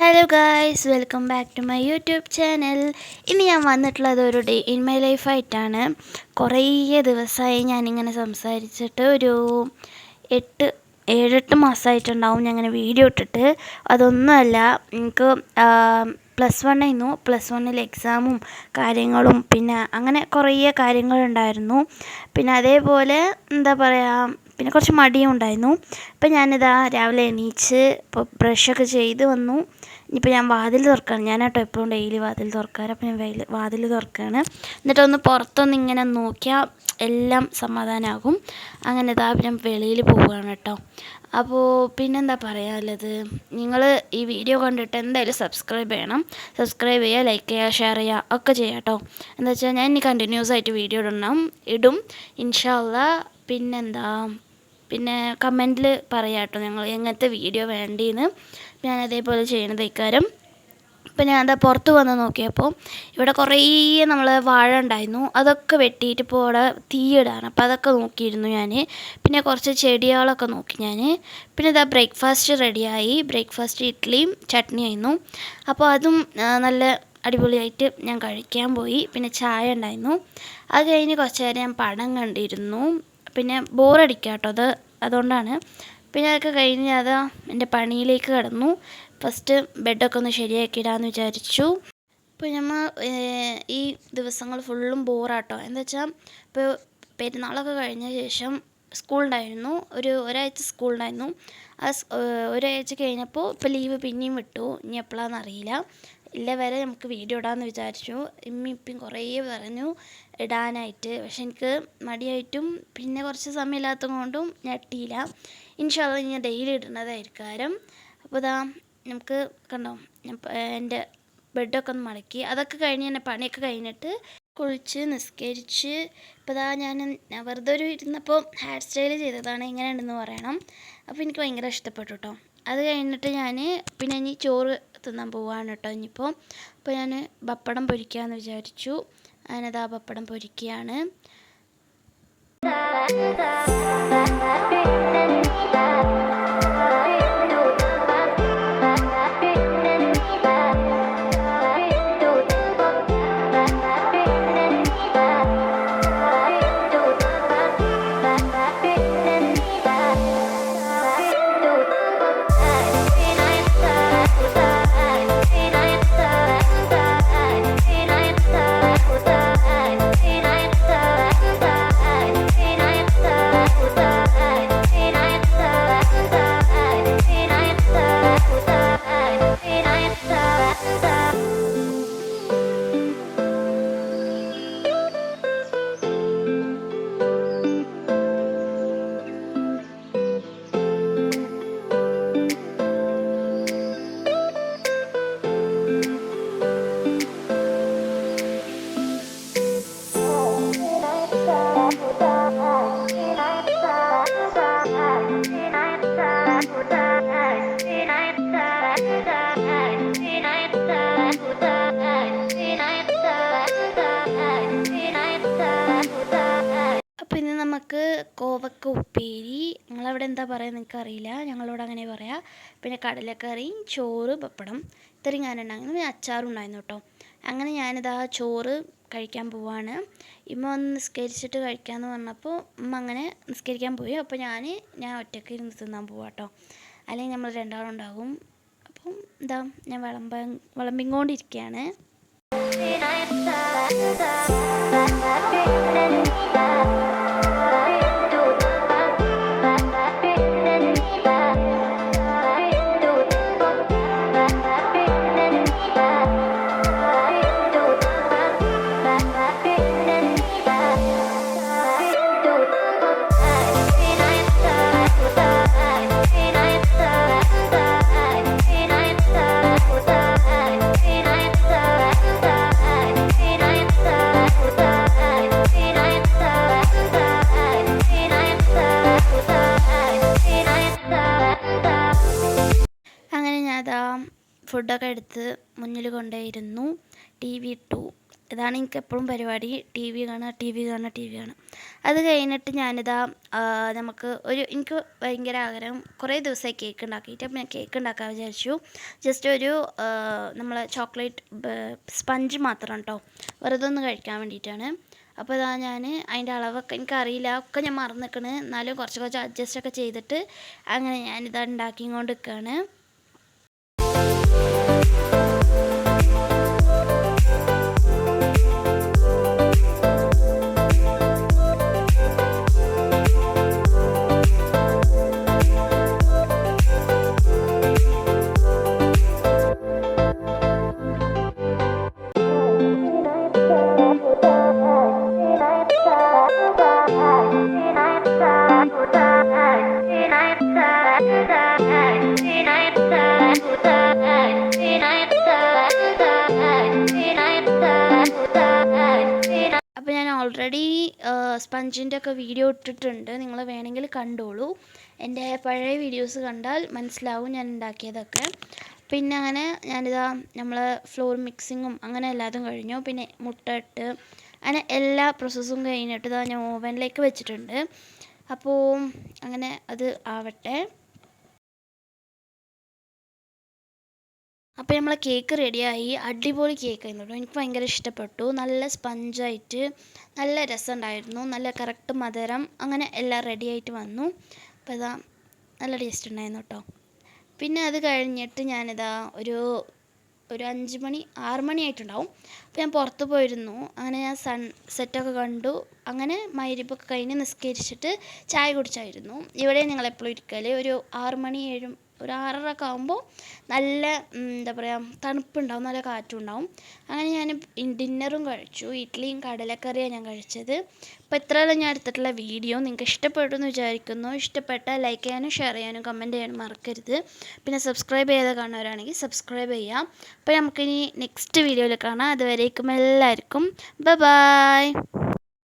Hello guys, welcome back to my YouTube channel. ഇനി ഞാൻ വന്നിട്ടുള്ളത് ഒരു ഡേ ഇൻ മൈ ലൈഫായിട്ടാണ്. കുറേ ദിവസമായി ഞാനിങ്ങനെ സംസാരിച്ചിട്ട് ഒരു 7-8 മാസമായിട്ടുണ്ടാവും ഞാൻ ഇങ്ങനെ വീഡിയോ ഇട്ടിട്ട്. അതൊന്നുമല്ല, എനിക്ക് +1 ആയിരുന്നു. +1 എക്സാമും കാര്യങ്ങളും പിന്നെ അങ്ങനെ കുറേ കാര്യങ്ങളുണ്ടായിരുന്നു. പിന്നെ അതേപോലെ എന്താ പറയുക, പിന്നെ കുറച്ച് മടിയും ഉണ്ടായിരുന്നു. ഇപ്പം ഞാനിതാ രാവിലെ എണീച്ച് ഇപ്പോൾ ബ്രഷൊക്കെ ചെയ്ത് വന്നു. ഇനിയിപ്പോൾ ഞാൻ വാതിൽ തുറക്കുകയാണ്. ഞാനാട്ടോ എപ്പോഴും ഡെയിലി വാതിൽ തുറക്കാറ്. അപ്പോൾ ഞാൻ വാതിൽ തുറക്കുകയാണ്. എന്നിട്ടൊന്ന് പുറത്തൊന്ന് ഇങ്ങനെ നോക്കിയാൽ എല്ലാം സമാധാനമാകും. അങ്ങനെ ഇതാ ഞാൻ വെളിയിൽ പോവുകയാണ് കേട്ടോ. അപ്പോൾ പിന്നെന്താ പറയാനുള്ളത്, നിങ്ങൾ ഈ വീഡിയോ കണ്ടിട്ട് എന്തായാലും സബ്സ്ക്രൈബ് ചെയ്യണം. സബ്സ്ക്രൈബ് ചെയ്യുക, ലൈക്ക് ചെയ്യുക, ഷെയർ ചെയ്യുക ഒക്കെ ചെയ്യാം കേട്ടോ. എന്താ വെച്ചാൽ ഞാൻ ഇനി കണ്ടിന്യൂസ് ആയിട്ട് വീഡിയോ ഇടും ഇൻഷാ അള്ളാ. പിന്നെ കമൻറ്റിൽ പറയാം കേട്ടോ ഞങ്ങൾ എങ്ങനത്തെ വീഡിയോ വേണ്ടിയെന്ന്. ഞാൻ അതേപോലെ ചെയ്യണത് ഇക്കാരം. ഇപ്പം ഞാൻ എന്താ പുറത്ത് വന്ന് നോക്കിയപ്പോൾ ഇവിടെ കുറേ നമ്മൾ വാഴ ഉണ്ടായിരുന്നു. അതൊക്കെ വെട്ടിയിട്ട് ഇപ്പോൾ അവിടെ തീയിടാണ്. അപ്പോൾ അതൊക്കെ നോക്കിയിരുന്നു ഞാൻ. പിന്നെ കുറച്ച് ചെടികളൊക്കെ നോക്കി ഞാൻ. പിന്നെ ഇതാ ബ്രേക്ക്ഫാസ്റ്റ് റെഡിയായി. ബ്രേക്ക്ഫാസ്റ്റ് ഇഡ്ഡലിയും ചട്നിയായിരുന്നു. അപ്പോൾ അതും നല്ല അടിപൊളിയായിട്ട് ഞാൻ കഴിക്കാൻ പോയി. പിന്നെ ചായ ഉണ്ടായിരുന്നു. അത് കഴിഞ്ഞ് കുറച്ച് നേരം ഞാൻ പടം കണ്ടിരുന്നു. പിന്നെ ബോറടിക്കുക കേട്ടോ, അതുകൊണ്ടാണ്. പിന്നെ അതൊക്കെ കഴിഞ്ഞ് അതാ എൻ്റെ പണിയിലേക്ക് കടന്നു. ഫസ്റ്റ് ബെഡൊക്കെ ഒന്ന് ശരിയാക്കിയിടാമെന്ന് വിചാരിച്ചു. ഇപ്പോൾ നമ്മൾ ഈ ദിവസങ്ങൾ ഫുള്ളും ബോറാട്ടോ. എന്താ വെച്ചാൽ ഇപ്പോൾ പെരുന്നാളൊക്കെ കഴിഞ്ഞ ശേഷം സ്കൂളുണ്ടായിരുന്നു. ഒരാഴ്ച സ്കൂളുണ്ടായിരുന്നു. ഒരാഴ്ച കഴിഞ്ഞപ്പോൾ ഇപ്പോൾ ലീവ് പിന്നെയും വിട്ടു. ഇനി എപ്പോഴാണെന്നറിയില്ല. വരെ നമുക്ക് വീഡിയോ ഇടാമെന്ന് വിചാരിച്ചു. ഇപ്പം കുറേ പറഞ്ഞു ഇടാനായിട്ട്. പക്ഷെ എനിക്ക് മടിയായിട്ടും പിന്നെ കുറച്ച് സമയമില്ലാത്തത് കൊണ്ടും ഞാൻ ഇട്ടില്ല. ഇൻഷാ അള്ളാ ഞാൻ ഡെയിലി ഇടുന്നതായിരിക്കും. അപ്പോൾ ഇതാ നമുക്ക് കണ്ടോ, എൻ്റെ ബെഡൊക്കെ ഒന്ന് മടക്കി. അതൊക്കെ കഴിഞ്ഞ് തന്നെ പണിയൊക്കെ കഴിഞ്ഞിട്ട് കുളിച്ച് നിസ്കരിച്ച് ഇപ്പോൾ ഇതാ ഞാൻ വെറുതെ ഇരുന്നപ്പോൾ ഹെയർ സ്റ്റൈൽ ചെയ്തതാണ്. എങ്ങനെയുണ്ടെന്ന് പറയണം. അപ്പോൾ എനിക്ക് ഭയങ്കര ഇഷ്ടപ്പെട്ടു കേട്ടോ. അത് കഴിഞ്ഞിട്ട് ഞാൻ പിന്നെ ഇനി ചോറ് തിന്നാൻ പോവാണ് കേട്ടോ. ഇനിയിപ്പോൾ ഞാൻ പപ്പടം പൊരിക്കാമെന്ന് വിചാരിച്ചു. അതിനതാ പപ്പടം പൊരിക്കുകയാണ്. അപ്പോൾ ഇന്ന് നമുക്ക് കോവക്ക ഉപ്പേരി, നിങ്ങളവിടെ എന്താ പറയുക എനിക്കറിയില്ല, ഞങ്ങളോട് അങ്ങനെ പറയാം. പിന്നെ കടലക്കറി, ചോറ്, പപ്പടം, ഇത്രയും ഞാനുണ്ടായിരുന്നു. പിന്നെ അച്ചാറും ഉണ്ടായിരുന്നു കേട്ടോ. അങ്ങനെ ഞാനിതാ ചോറ് കഴിക്കാൻ പോവാണ്. ഇമ്മ വന്ന് നിസ്കരിച്ചിട്ട് കഴിക്കാമെന്ന് പറഞ്ഞപ്പോൾ ഉമ്മ അങ്ങനെ നിസ്കരിക്കാൻ പോയി. അപ്പോൾ ഞാൻ ഒറ്റയ്ക്ക് ഇരുന്ന് തിന്നാൻ പോവാം കേട്ടോ. അല്ലെങ്കിൽ നമ്മൾ രണ്ടാളുണ്ടാകും. അപ്പം എന്താ ഞാൻ വിളമ്പിക്കൊണ്ടിരിക്കുകയാണ്. ഫുഡൊക്കെ എടുത്ത് മുന്നിൽ കൊണ്ടുപോയിരുന്നു. TV ഇട്ടു. ഇതാണ് എനിക്ക് എപ്പോഴും പരിപാടി. ടി വി കാണുക, ടി വി കാണുക, ടി വി കാണുക. അത് കഴിഞ്ഞിട്ട് ഞാനിതാ നമുക്ക് എനിക്ക് ഭയങ്കര ആഗ്രഹം, കുറേ ദിവസമായി കേക്ക് ഉണ്ടാക്കിയിട്ട്. അപ്പം ഞാൻ കേക്ക് ഉണ്ടാക്കാൻ വിചാരിച്ചു. ജസ്റ്റ് ഒരു നമ്മൾ ചോക്ലേറ്റ് സ്പഞ്ച് മാത്രം കേട്ടോ, വെറുതെ ഒന്ന് കഴിക്കാൻ വേണ്ടിയിട്ടാണ്. അപ്പോൾ ഇതാ ഞാൻ അതിൻ്റെ അളവൊക്കെ എനിക്കറിയില്ല, ഒക്കെ ഞാൻ മറന്നു നിൽക്കണ്. എന്നാലും കുറച്ച് കുറച്ച് അഡ്ജസ്റ്റൊക്കെ ചെയ്തിട്ട് അങ്ങനെ ഞാനിതാ ഉണ്ടാക്കിക്കൊണ്ട് നിൽക്കുകയാണ്. അപ്പോൾ ഞാൻ ഓൾറെഡി സ്പഞ്ചിൻ്റെ ഒക്കെ വീഡിയോ ഇട്ടിട്ടുണ്ട്, നിങ്ങൾ വേണമെങ്കിൽ കണ്ടോളൂ. എൻ്റെ പഴയ വീഡിയോസ് കണ്ടാൽ മനസ്സിലാവും ഞാൻ ഉണ്ടാക്കിയതൊക്കെ. പിന്നെ അങ്ങനെ ഞാനിതാ നമ്മൾ ഫ്ലോർ മിക്സിങ്ങും അങ്ങനെ എല്ലാതും കഴിഞ്ഞു. പിന്നെ മുട്ട ഇട്ട് അങ്ങനെ എല്ലാ പ്രോസസ്സും കഴിഞ്ഞിട്ട് ഇതാ ഞാൻ ഓവനിലേക്ക് വെച്ചിട്ടുണ്ട്. അപ്പോൾ അങ്ങനെ അത് ആവട്ടെ. അപ്പോൾ നമ്മളെ കേക്ക് റെഡിയായി. അടിപൊളി കേക്ക് ആയിരുന്നു കേട്ടോ, എനിക്ക് ഭയങ്കര ഇഷ്ടപ്പെട്ടു. നല്ല സ്പഞ്ചായിട്ട് നല്ല രസമുണ്ടായിരുന്നു, നല്ല കറക്റ്റ് മധുരം, അങ്ങനെ എല്ലാം റെഡി ആയിട്ട് വന്നു. അപ്പോൾ ഇതാ നല്ല ടേസ്റ്റ് ഉണ്ടായിരുന്നു കേട്ടോ. പിന്നെ അത് കഴിഞ്ഞിട്ട് ഞാനിതാ ഒരു 5 മണി 6 മണി ആയിട്ടുണ്ടാവും. അപ്പോൾ ഞാൻ പുറത്ത് പോയിരുന്നു. അങ്ങനെ ഞാൻ സെറ്റൊക്കെ കണ്ടു. അങ്ങനെ മഗ്‌രിബൊക്കെ കഴിഞ്ഞ് നിസ്കരിച്ചിട്ട് ചായ കുടിച്ചായിരുന്നു. ഇവിടെ ഞങ്ങളെപ്പോഴും ഇരിക്കൽ ഒരു 6 മണി 7 ഒരു 6:30 ഒക്കെ ആകുമ്പോൾ നല്ല എന്താ പറയുക തണുപ്പുണ്ടാവും, നല്ല കാറ്റും ഉണ്ടാവും. അങ്ങനെ ഞാൻ ഡിന്നറും കഴിച്ചു. ഇഡ്ഡലിയും കടലക്കറിയാണ് ഞാൻ കഴിച്ചത്. അപ്പോൾ ഇത്രയെല്ലാം ഞാൻ എടുത്തിട്ടുള്ള വീഡിയോ നിങ്ങൾക്ക് ഇഷ്ടപ്പെട്ടു എന്ന് വിചാരിക്കുന്നു. ഇഷ്ടപ്പെട്ടാൽ ലൈക്ക് ചെയ്യാനും ഷെയർ ചെയ്യാനും കമൻറ്റ് ചെയ്യാനും മറക്കരുത്. പിന്നെ സബ്സ്ക്രൈബ് ചെയ്ത് കാണുന്നവരാണെങ്കിൽ സബ്സ്ക്രൈബ് ചെയ്യാം. അപ്പോൾ നമുക്കിനി നെക്സ്റ്റ് വീഡിയോയിൽ കാണാം. അതുവരേക്കും എല്ലാവർക്കും ബൈ.